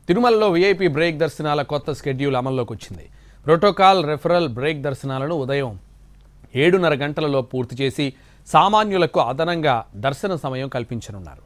తిరుమలలో VIP break దర్శనాల కొత్త schedule అమల్లోకి వచ్చింది. ప్రోటోకాల్, రెఫరల్ బ్రేక్ దర్శనాలను ఉదయం 7:30 గంటలలో పూర్తి చేసి సామాన్యులకు అదనంగా దర్శన సమయం కల్పించనున్నారు.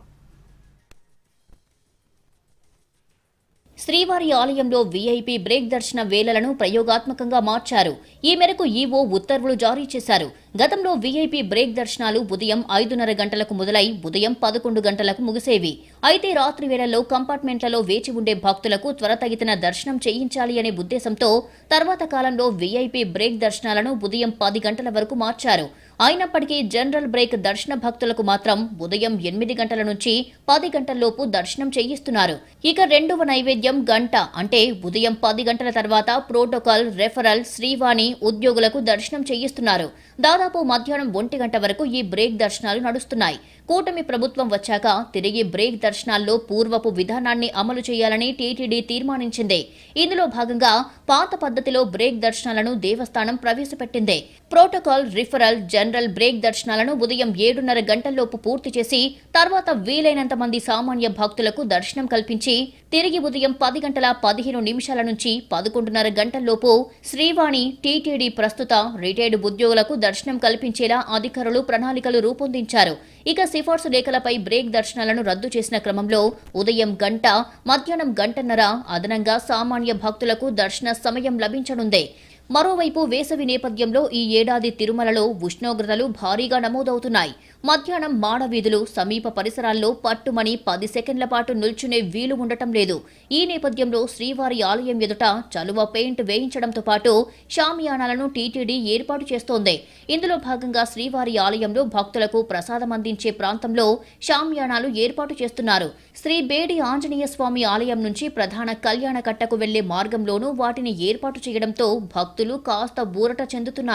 శ్రీవారి ఆలయంలో వీఐపీ బ్రేక్ దర్శన వేళలను ప్రయోగాత్మకంగా మార్చారు. ఈ మేరకు ఈవో ఉత్తర్వులు జారీ చేశారు. గతంలో వీఐపీ బ్రేక్ దర్శనాలు ఉదయం 5:30 గంటలకు మొదలై ఉదయం 11 గంటలకు ముగిసేవి. అయితే రాత్రి వేళల్లో కంపార్ట్మెంట్లలో వేచి ఉండే భక్తులకు త్వరతగిన దర్శనం చేయించాలి అనే ఉద్దేశంతో తర్వాత కాలంలో వీఐపీ బ్రేక్ దర్శనాలను ఉదయం 10 గంటల వరకు మార్చారు. అయినప్పటికీ జనరల్ బ్రేక్ దర్శన భక్తులకు మాత్రం ఉదయం 8 గంటల నుంచి 10 గంటల్లోపు దర్శనం చేయిస్తున్నారు. ఇక రెండవ నైవేద్యం గంట అంటే ఉదయం 10 గంటల తర్వాత ప్రోటోకాల్, రెఫరల్, శ్రీవాణి ఉద్యోగులకు దర్శనం చేయిస్తున్నారు. దాదాపు మధ్యాహ్నం 1 గంట వరకు ఈ బ్రేక్ దర్శనాలు నడుస్తున్నాయి. కూటమి ప్రభుత్వం వచ్చాక తిరిగి బ్రేక్ దర్శనాల్లో పూర్వపు విధానాన్ని అమలు చేయాలని టీటీడీ తీర్మానించింది. ఇందులో భాగంగా పాత పద్ధతిలో బ్రేక్ దర్శనాలను దేవస్థానం ప్రవేశపెట్టింది. ప్రోటోకాల్, రిఫరల్, జనరల్ బ్రేక్ దర్శనాలను ఉదయం 7:30 గంటల్లోపు పూర్తి చేసి తర్వాత వీలైనంత మంది సామాన్య భక్తులకు దర్శనం కల్పించి తిరిగి ఉదయం 10 గంటల 15 నిమిషాల నుంచి 11:30 గంటల్లోపు శ్రీవాణి, టీటీడీ ప్రస్తుత రిటైర్డ్ ఉద్యోగులకు దర్శనం కల్పించేలా అధికారులు ప్రణాళికలు రూపొందించారు. ఇక సిఫార్సు లేఖలపై బ్రేక్ దర్శనాలను రద్దు చేసిన క్రమంలో ఉదయం గంట, మధ్యాహ్నం గంటన్నర అదనంగా సామాన్య భక్తులకు దర్శన సమయం లభించనుంది. మరోవైపు వేసవి నేపథ్యంలో ఈ ఏడాది తిరుమలలో ఉష్ణోగ్రతలు భారీగా నమోదవుతున్నాయి. మధ్యాహ్నం మాడవీధులు, సమీప పరిసరాల్లో పట్టుమని 10 సెకండ్ల పాటు నిల్చునే వీలు ఉండటం లేదు. ఈ నేపథ్యంలో శ్రీవారి ఆలయం ఎదుట చలువ పెయింట్ వేయించడంతో పాటు షామియానాలను టీటీడీ ఏర్పాటు చేస్తోంది. ఇందులో భాగంగా శ్రీవారి ఆలయంలో భక్తులకు ప్రసాదం అందించే ప్రాంతంలో షామియానాలు ఏర్పాటు చేస్తున్నారు. శ్రీ బేడి ఆంజనేయ స్వామి ఆలయం నుంచి ప్రధాన కళ్యాణ కట్టకు వెళ్లే మార్గంలోనూ వాటిని ఏర్పాటు చేయడంతో భక్తులు కాస్త ఊరట చెందుతున్నారు.